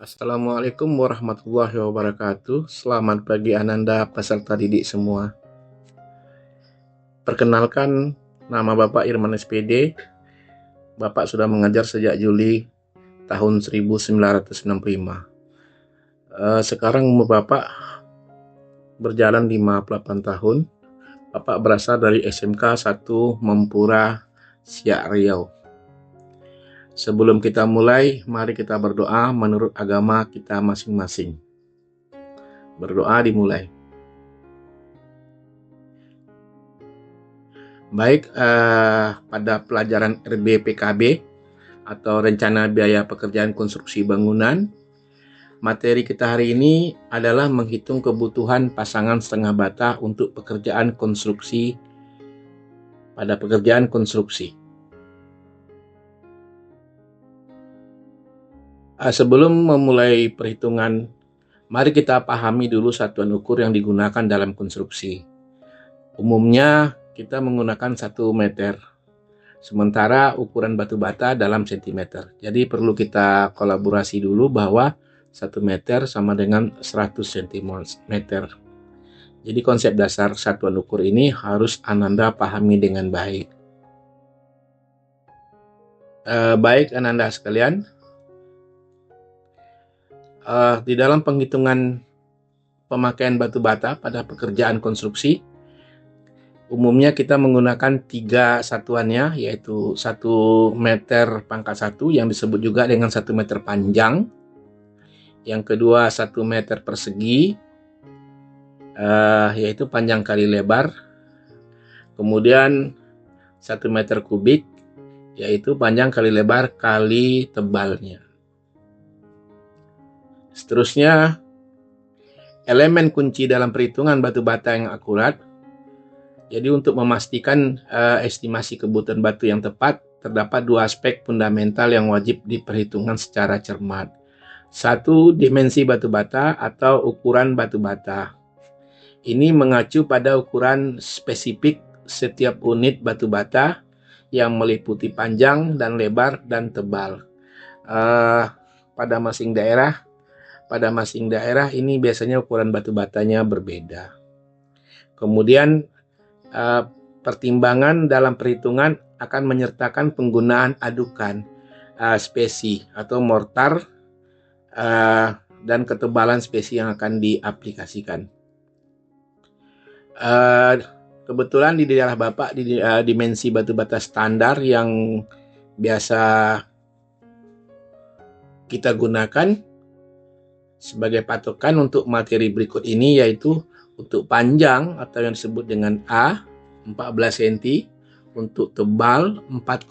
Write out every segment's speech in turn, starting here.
Assalamualaikum warahmatullahi wabarakatuh. Selamat pagi Ananda peserta didik semua. Perkenalkan, nama Bapak Irman SPD. Bapak sudah mengajar sejak Juli tahun 1995. Sekarang umur Bapak berjalan 58 tahun. Bapak berasal dari SMK 1 Mempura, Siak, Riau. Sebelum kita mulai, mari kita berdoa menurut agama kita masing-masing. Berdoa dimulai. Baik, pada pelajaran RBPKB atau Rencana Biaya Pekerjaan Konstruksi Bangunan, materi kita hari ini adalah menghitung kebutuhan pasangan setengah bata untuk pekerjaan konstruksi pada pekerjaan konstruksi. Sebelum memulai perhitungan, mari kita pahami dulu satuan ukur yang digunakan dalam konstruksi. Umumnya kita menggunakan 1 meter, sementara ukuran batu bata dalam sentimeter. Jadi perlu kita kolaborasi dulu bahwa 1 meter sama dengan 100 cm. Jadi konsep dasar satuan ukur ini harus Ananda pahami dengan baik. Baik Ananda sekalian, di dalam penghitungan pemakaian batu bata pada pekerjaan konstruksi, umumnya kita menggunakan 3 satuannya, yaitu 1 meter pangkat 1 yang disebut juga dengan 1 meter panjang. Yang kedua 1 meter persegi, yaitu panjang kali lebar. Kemudian 1 meter kubik, yaitu panjang kali lebar kali tebalnya. Seterusnya, elemen kunci dalam perhitungan batu bata yang akurat. Jadi untuk memastikan estimasi kebutuhan batu yang tepat, terdapat 2 aspek fundamental yang wajib diperhitungkan secara cermat. 1, dimensi batu bata atau ukuran batu bata. Ini mengacu pada ukuran spesifik setiap unit batu bata yang meliputi panjang dan lebar dan tebal. Pada masing daerah ini biasanya ukuran batu batanya berbeda. Kemudian pertimbangan dalam perhitungan akan menyertakan penggunaan adukan spesi atau mortar dan ketebalan spesi yang akan diaplikasikan. Kebetulan di daerah Bapak dimensi batu bata standar yang biasa kita gunakan sebagai patokan untuk materi berikut ini, yaitu untuk panjang atau yang disebut dengan A 14 cm, untuk tebal 4,5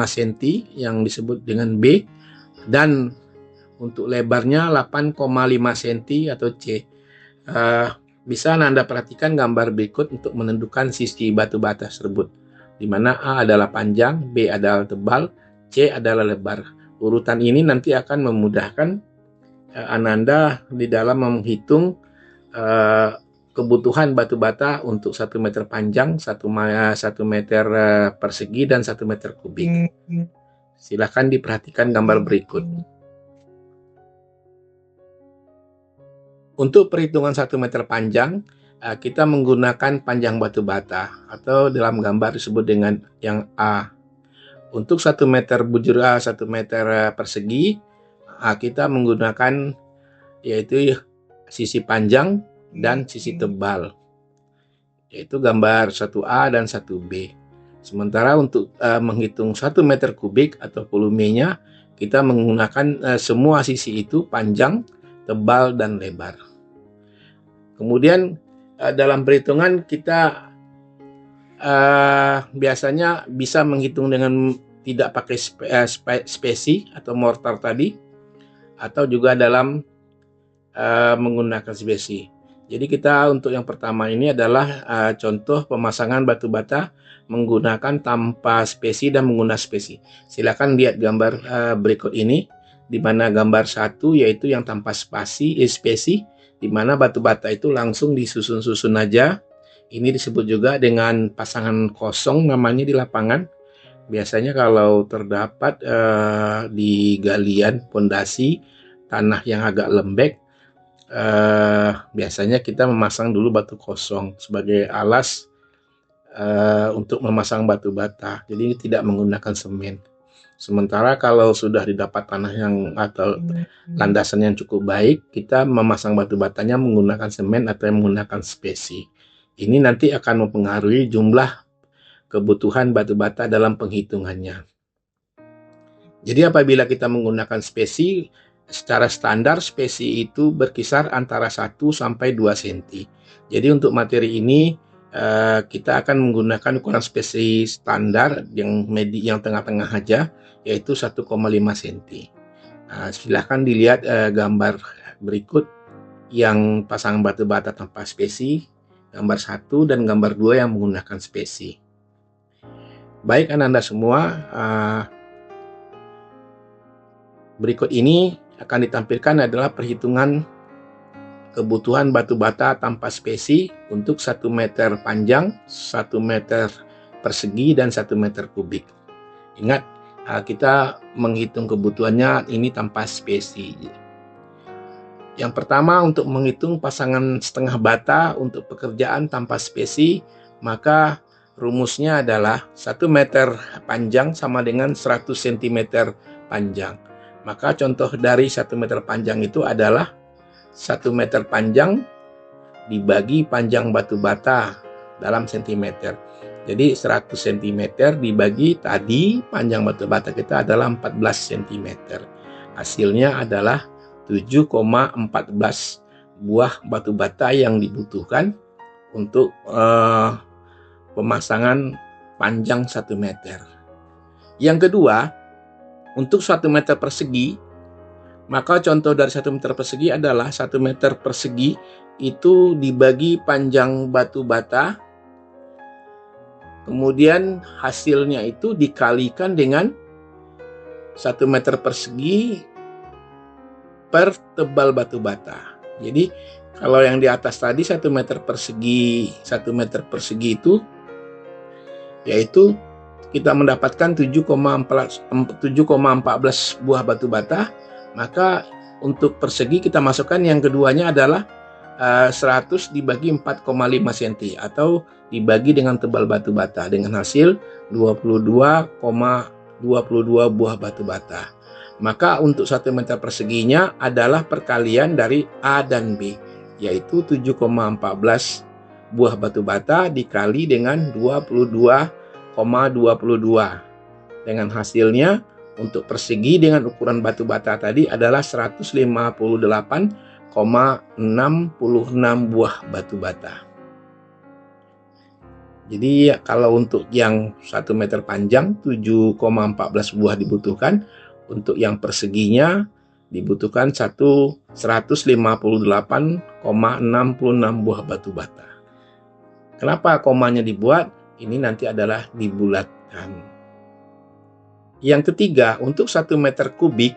cm yang disebut dengan B, dan untuk lebarnya 8,5 cm atau C. Bisa Anda perhatikan gambar berikut untuk menentukan sisi batu bata tersebut, di mana A adalah panjang, B adalah tebal, C adalah lebar. Urutan ini nanti akan memudahkan Ananda di dalam menghitung kebutuhan batu bata untuk 1 meter panjang, 1 meter persegi, dan 1 meter kubik. Silakan diperhatikan gambar berikut. Untuk perhitungan 1 meter panjang, kita menggunakan panjang batu bata atau dalam gambar disebut dengan yang A. Untuk 1 meter bujur 1 meter persegi, kita menggunakan yaitu sisi panjang dan sisi tebal, yaitu gambar 1A dan 1B. Sementara untuk menghitung 1 meter kubik atau volumenya, kita menggunakan semua sisi itu, panjang, tebal, dan lebar. Kemudian dalam perhitungan kita biasanya bisa menghitung dengan tidak pakai spesi atau mortar tadi, atau juga dalam menggunakan spesi. Jadi kita untuk yang pertama ini adalah contoh pemasangan batu bata menggunakan tanpa spesi dan menggunakan spesi. Silakan lihat gambar berikut ini, di mana gambar 1 yaitu yang tanpa spesi, di mana batu bata itu langsung disusun-susun aja. Ini disebut juga dengan pasangan kosong namanya di lapangan. Biasanya kalau terdapat di galian pondasi tanah yang agak lembek, biasanya kita memasang dulu batu kosong sebagai alas untuk memasang batu bata. Jadi tidak menggunakan semen. Sementara kalau sudah didapat tanah yang atau landasan yang cukup baik, kita memasang batu batanya menggunakan semen atau menggunakan spesi. Ini nanti akan mempengaruhi jumlah kebutuhan batu bata dalam penghitungannya. Jadi apabila kita menggunakan spesi, secara standar spesi itu berkisar antara 1 sampai 2 cm. Jadi untuk materi ini kita akan menggunakan ukuran spesi standar yang tengah-tengah aja, yaitu 1,5 cm. Silahkan dilihat gambar berikut yang pasangan batu bata tanpa spesi, gambar 1 dan gambar 2 yang menggunakan spesi. Baik Anda semua, berikut ini akan ditampilkan adalah perhitungan kebutuhan batu bata tanpa spesi untuk 1 meter panjang, 1 meter persegi, dan 1 meter kubik. Ingat, kita menghitung kebutuhannya ini tanpa spesi. Yang pertama, untuk menghitung pasangan setengah bata untuk pekerjaan tanpa spesi, maka rumusnya adalah 1 meter panjang sama dengan 100 cm panjang. Maka contoh dari 1 meter panjang itu adalah 1 meter panjang dibagi panjang batu bata dalam sentimeter. Jadi 100 cm dibagi tadi panjang batu bata kita adalah 14 cm. Hasilnya adalah 7,14 buah batu bata yang dibutuhkan untuk pemasangan panjang 1 meter. Yang kedua, untuk 1 meter persegi, maka contoh dari 1 meter persegi adalah 1 meter persegi itu dibagi panjang batu bata, kemudian hasilnya itu dikalikan dengan 1 meter persegi per tebal batu bata. Jadi kalau yang di atas tadi 1 meter persegi itu yaitu kita mendapatkan 7,14 buah batu bata, maka untuk persegi kita masukkan yang keduanya adalah 100 dibagi 4,5 cm atau dibagi dengan tebal batu bata dengan hasil 22,22 buah batu bata. Maka untuk 1 meter perseginya adalah perkalian dari A dan B, yaitu 7,14 buah batu bata dikali dengan 22,22. Dengan hasilnya untuk persegi dengan ukuran batu bata tadi adalah 158,66 buah batu bata. Jadi kalau untuk yang 1 meter panjang 7,14 buah dibutuhkan, untuk yang perseginya dibutuhkan 158,66 buah batu bata. Kenapa komanya dibuat? Ini nanti adalah dibulatkan. Yang ketiga, untuk 1 meter kubik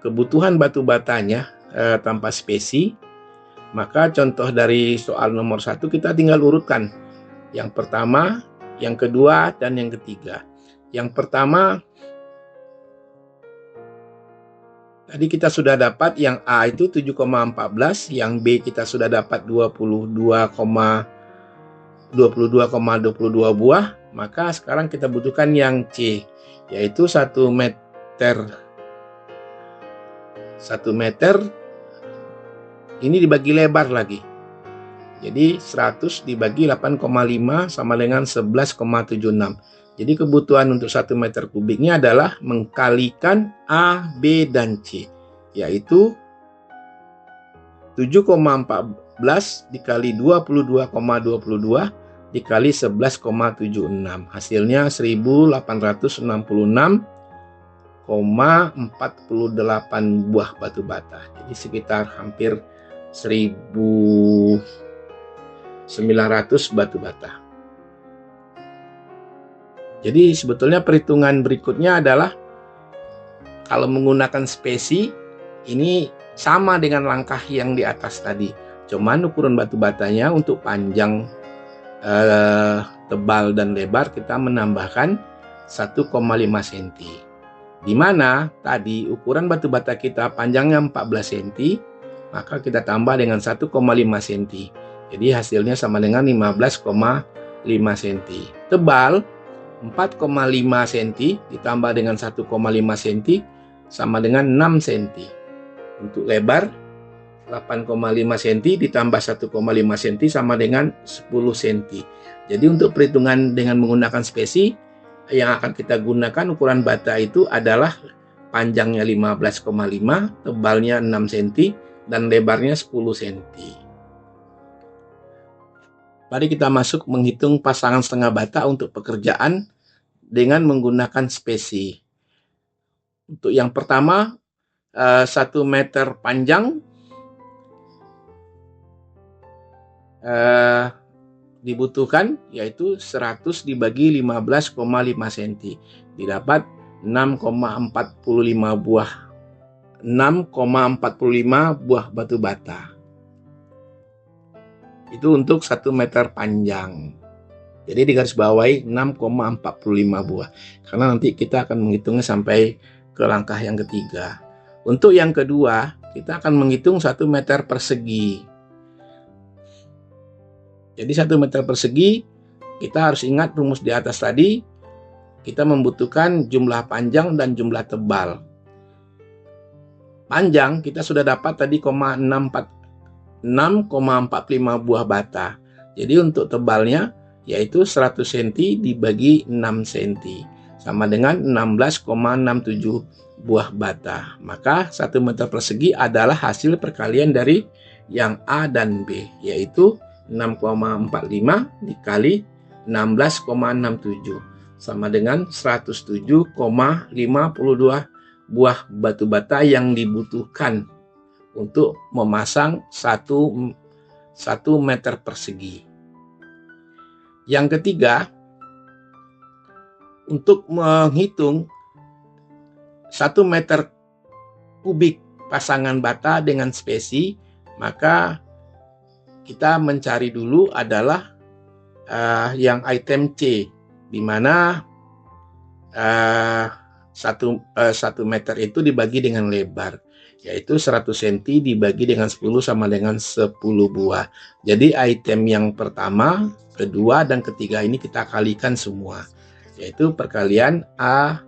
kebutuhan batu batanya tanpa spesi, maka contoh dari soal nomor 1 kita tinggal urutkan. Yang pertama, yang kedua, dan yang ketiga. Yang pertama, tadi kita sudah dapat yang A itu 7,14, yang B kita sudah dapat 22,22 buah, maka sekarang kita butuhkan yang C, yaitu 1 meter ini dibagi lebar lagi. Jadi 100 dibagi 8,5 sama dengan 11,76. Jadi kebutuhan untuk 1 meter kubiknya adalah mengkalikan A, B, dan C, yaitu 7,14 dikali 22,22 dikali 11,76. Hasilnya 1846,48 buah batu bata. Jadi sekitar hampir 1900 batu bata. Jadi sebetulnya perhitungan berikutnya adalah kalau menggunakan spesi ini sama dengan langkah yang di atas tadi. Cuman ukuran batu batanya untuk panjang, tebal, dan lebar kita menambahkan 1,5 cm. Di mana tadi ukuran batu bata kita panjangnya 14 cm, maka kita tambah dengan 1,5 cm. Jadi hasilnya sama dengan 15,5 cm. Tebal 4,5 cm ditambah dengan 1,5 cm sama dengan 6 cm. Untuk lebar 8,5 cm ditambah 1,5 cm sama dengan 10 cm. Jadi untuk perhitungan dengan menggunakan spesi, yang akan kita gunakan ukuran bata itu adalah panjangnya 15,5, tebalnya 6 cm, dan lebarnya 10 cm. Mari kita masuk menghitung pasangan setengah bata untuk pekerjaan dengan menggunakan spesi. Untuk yang pertama, 1 meter panjang dibutuhkan, yaitu 100 dibagi 15,5 cm. Didapat 6,45 buah batu bata. Itu untuk 1 meter panjang. Jadi digarisbawahi 6,45 buah. Karena nanti kita akan menghitungnya sampai ke langkah yang ketiga. Untuk yang kedua, kita akan menghitung 1 meter persegi. Jadi 1 meter persegi, kita harus ingat rumus di atas tadi, kita membutuhkan jumlah panjang dan jumlah tebal. Panjang kita sudah dapat tadi 6,45 buah bata. Jadi untuk tebalnya yaitu 100 cm dibagi 6 cm. Sama dengan 16,67 buah bata. Maka 1 meter persegi adalah hasil perkalian dari yang A dan B, yaitu 6,45 dikali 16,67 sama dengan 107,52 buah batu bata yang dibutuhkan untuk memasang 1 meter persegi. Yang ketiga, untuk menghitung 1 meter kubik pasangan bata dengan spesi, maka kita mencari dulu adalah yang item C, di mana 1 meter itu dibagi dengan lebar, yaitu 100 cm dibagi dengan 10 sama dengan 10 buah. Jadi item yang pertama, kedua, dan ketiga ini kita kalikan semua, yaitu perkalian A,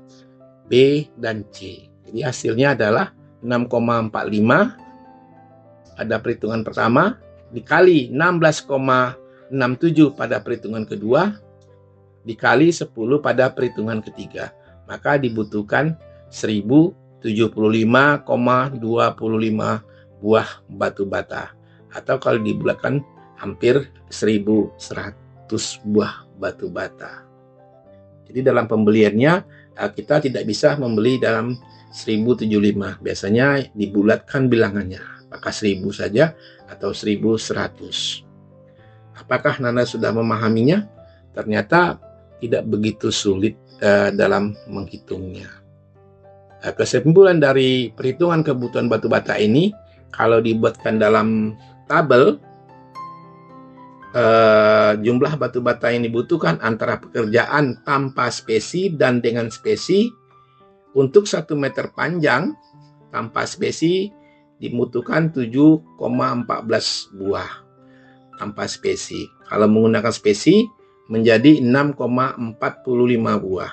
B, dan C. Jadi hasilnya adalah 6,45 pada perhitungan pertama, dikali 16,67 pada perhitungan kedua, dikali 10 pada perhitungan ketiga. Maka dibutuhkan 1075,25 buah batu bata. Atau kalau dibulatkan hampir 1100 buah batu bata. Jadi dalam pembeliannya kita tidak bisa membeli dalam 1075. Biasanya dibulatkan bilangannya. Apakah 1000 saja atau 1100. Apakah Nanda sudah memahaminya? Ternyata tidak begitu sulit dalam menghitungnya. Kesimpulan dari perhitungan kebutuhan batu bata ini, kalau dibuatkan dalam tabel, jumlah batu bata yang dibutuhkan antara pekerjaan tanpa spesi dan dengan spesi, untuk 1 meter panjang tanpa spesi dibutuhkan 7,14 buah tanpa spesi. Kalau menggunakan spesi menjadi 6,45 buah.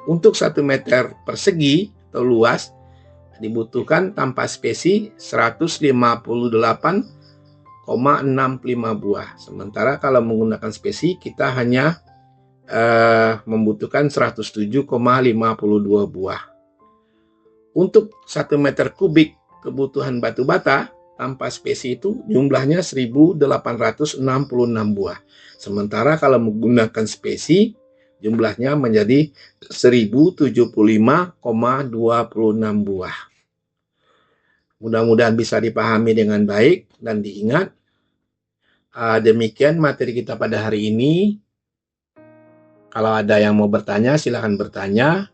Untuk 1 meter persegi atau luas dibutuhkan tanpa spesi 158,65 buah. Sementara kalau menggunakan spesi kita hanya membutuhkan 107,52 buah. Untuk 1 meter kubik kebutuhan batu bata tanpa spesi itu jumlahnya 1866 buah. Sementara kalau menggunakan spesi jumlahnya menjadi 1075,26 buah. Mudah-mudahan bisa dipahami dengan baik dan diingat. Demikian materi kita pada hari ini. Kalau ada yang mau bertanya, silakan bertanya.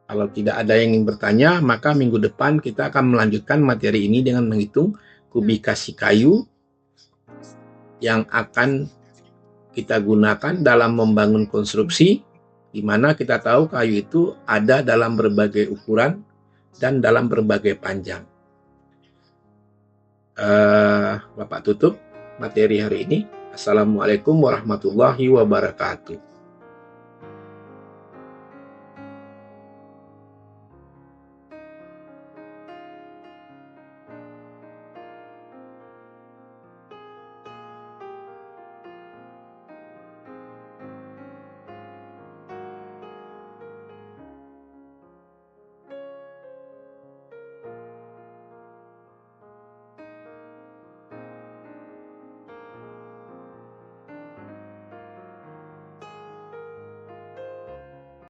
Kalau tidak ada yang ingin bertanya, maka minggu depan kita akan melanjutkan materi ini dengan menghitung kubikasi kayu yang akan kita gunakan dalam membangun konstruksi, di mana kita tahu kayu itu ada dalam berbagai ukuran dan dalam berbagai panjang. Bapak tutup materi hari ini. Assalamualaikum warahmatullahi wabarakatuh.